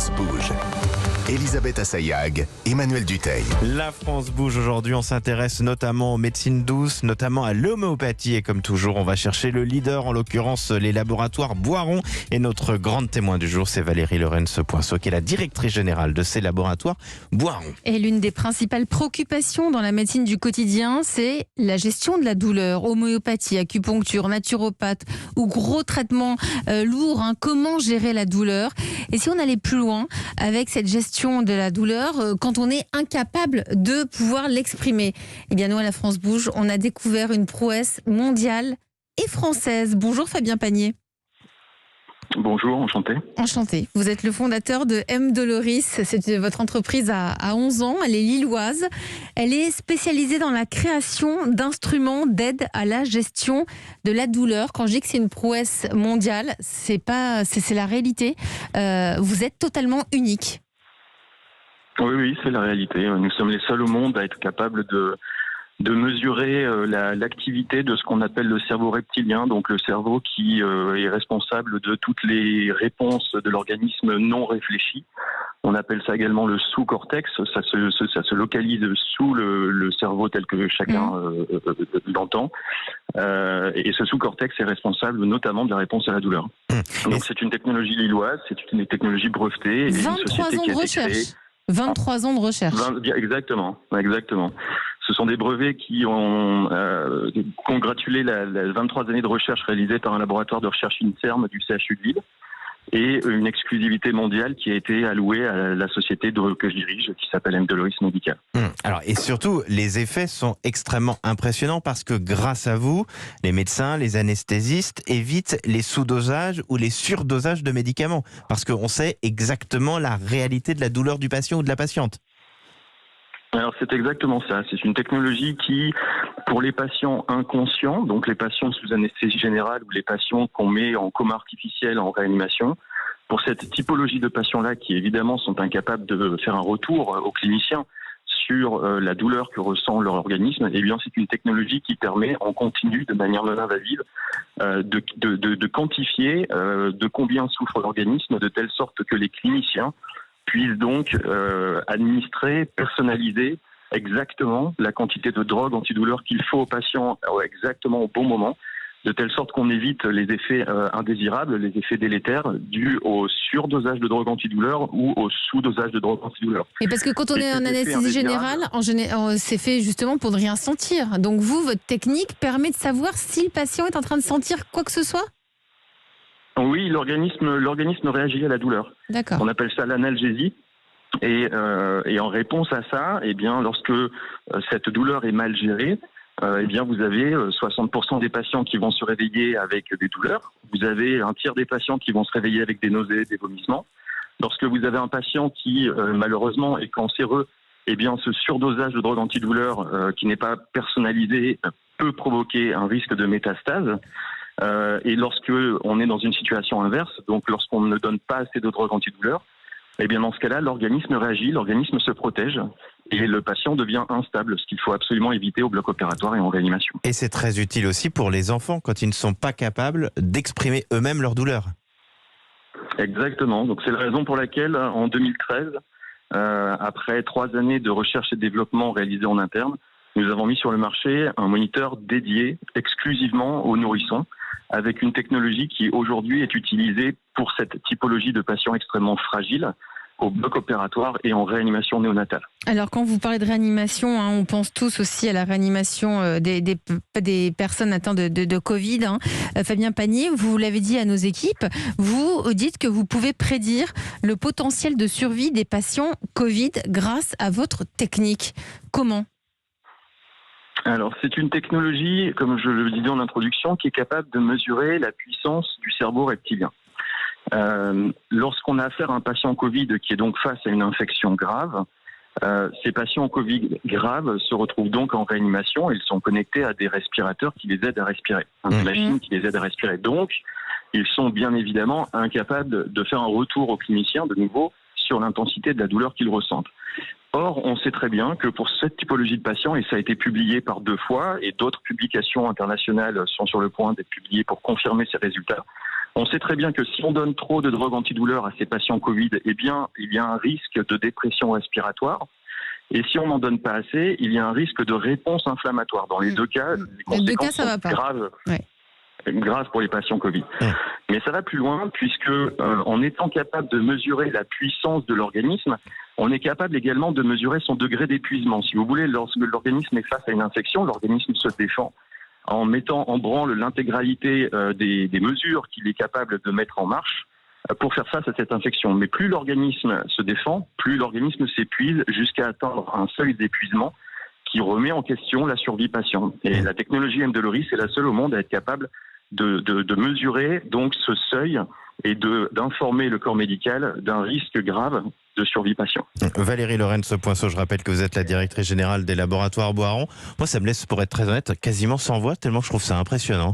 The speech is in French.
France bouge. Elisabeth Assayag, Emmanuel Dutheil. La France bouge aujourd'hui, on s'intéresse notamment aux médecines douces, notamment à l'homéopathie et comme toujours on va chercher le leader, en l'occurrence les laboratoires Boiron, et notre grande témoin du jour c'est Valérie Lorenz-Poinceau qui est la directrice générale de ces laboratoires Boiron. Et l'une des principales préoccupations dans la médecine du quotidien, c'est la gestion de la douleur. Homéopathie, acupuncture, naturopathe ou gros traitements lourds. Comment gérer la douleur? Et si on allait plus loin avec cette gestion de la douleur quand on est incapable de pouvoir l'exprimer? Eh bien nous à la France bouge, on a découvert une prouesse mondiale et française. Bonjour Fabien Pagnier. Bonjour, enchanté. Enchanté. Vous êtes le fondateur de M. Doloris. C'est votre entreprise à 11 ans. Elle est lilloise. Elle est spécialisée dans la création d'instruments d'aide à la gestion de la douleur. Quand je dis que c'est une prouesse mondiale, c'est la réalité. Vous êtes totalement unique. Oui, c'est la réalité. Nous sommes les seuls au monde à être capables de mesurer l'activité de ce qu'on appelle le cerveau reptilien, donc le cerveau qui est responsable de toutes les réponses de l'organisme non réfléchi. On appelle ça également le sous-cortex, ça se localise sous le cerveau tel que chacun l'entend. Et ce sous-cortex est responsable notamment de la réponse à la douleur. Donc c'est une technologie lilloise, c'est une technologie brevetée. 23 ans de recherche. 23 ans de recherche. Exactement. Ce sont des brevets qui ont congratulé les 23 années de recherche réalisées par un laboratoire de recherche INSERM du CHU de Lille et une exclusivité mondiale qui a été allouée à la société que je dirige, qui s'appelle M. Doloris Medical. Alors, et surtout, les effets sont extrêmement impressionnants parce que grâce à vous, les médecins, les anesthésistes évitent les sous-dosages ou les surdosages de médicaments parce qu'on sait exactement la réalité de la douleur du patient ou de la patiente. Alors c'est exactement ça, c'est une technologie qui, pour les patients inconscients, donc les patients sous anesthésie générale ou les patients qu'on met en coma artificiel en réanimation, pour cette typologie de patients-là qui évidemment sont incapables de faire un retour aux cliniciens sur la douleur que ressent leur organisme, eh bien c'est une technologie qui permet en continu, de manière non invasive, de quantifier de combien souffre l'organisme, de telle sorte que les cliniciens puissent donc administrer, personnaliser exactement la quantité de drogue antidouleur qu'il faut au patient exactement au bon moment, de telle sorte qu'on évite les effets indésirables, les effets délétères dus au surdosage de drogue antidouleur ou au sous-dosage de drogue antidouleur. Et parce que quand on est en anesthésie générale, c'est fait justement pour ne rien sentir. Donc vous, votre technique permet de savoir si le patient est en train de sentir quoi que ce soit ? Oui, l'organisme réagit à la douleur. D'accord. On appelle ça l'analgésie. Et en réponse à ça, eh bien, lorsque cette douleur est mal gérée, eh bien, vous avez 60% des patients qui vont se réveiller avec des douleurs. Vous avez un tiers des patients qui vont se réveiller avec des nausées, des vomissements. Lorsque vous avez un patient qui, malheureusement, est cancéreux, eh bien, ce surdosage de drogue antidouleur qui n'est pas personnalisé peut provoquer un risque de métastase. Et lorsque on est dans une situation inverse, donc lorsqu'on ne donne pas assez de drogue antidouleur, eh bien dans ce cas-là, l'organisme réagit, l'organisme se protège et le patient devient instable, ce qu'il faut absolument éviter au bloc opératoire et en réanimation. Et c'est très utile aussi pour les enfants quand ils ne sont pas capables d'exprimer eux-mêmes leur douleur. Exactement, donc c'est la raison pour laquelle en 2013, après 3 années de recherche et de développement réalisés en interne, nous avons mis sur le marché un moniteur dédié exclusivement aux nourrissons, avec une technologie qui aujourd'hui est utilisée pour cette typologie de patients extrêmement fragiles au bloc opératoire et en réanimation néonatale. Alors quand vous parlez de réanimation, on pense tous aussi à la réanimation des personnes atteintes de Covid. Fabien Pagnier, vous l'avez dit à nos équipes, vous dites que vous pouvez prédire le potentiel de survie des patients Covid grâce à votre technique. Comment ? Alors, c'est une technologie, comme je le disais en introduction, qui est capable de mesurer la puissance du cerveau reptilien. Lorsqu'on a affaire à un patient Covid qui est donc face à une infection grave, ces patients Covid graves se retrouvent donc en réanimation. Ils sont connectés à des respirateurs qui les aident à respirer, des machines qui les aident à respirer. Donc, ils sont bien évidemment incapables de faire un retour au clinicien de nouveau sur l'intensité de la douleur qu'ils ressentent. Or, on sait très bien que pour cette typologie de patients, et ça a été publié par 2 fois, et d'autres publications internationales sont sur le point d'être publiées pour confirmer ces résultats, On sait très bien que si on donne trop de drogues antidouleurs à ces patients Covid, eh bien, il y a un risque de dépression respiratoire. Et si on n'en donne pas assez, il y a un risque de réponse inflammatoire. Dans les deux cas, les conséquences ça va sont pas. graves pour les patients Covid. Mais ça va plus loin puisque en étant capable de mesurer la puissance de l'organisme, on est capable également de mesurer son degré d'épuisement. Si vous voulez, lorsque l'organisme est face à une infection, l'organisme se défend en mettant en branle l'intégralité des mesures qu'il est capable de mettre en marche pour faire face à cette infection. Mais plus l'organisme se défend, plus l'organisme s'épuise jusqu'à atteindre un seuil d'épuisement qui remet en question la survie patient. Et la technologie M-Doloris est la seule au monde à être capable de mesurer donc ce seuil et d'informer le corps médical d'un risque grave de survie patient. Valérie Lorenz-Poinceau, je rappelle que vous êtes la directrice générale des laboratoires Boiron. Moi, ça me laisse, pour être très honnête, quasiment sans voix, tellement je trouve ça impressionnant.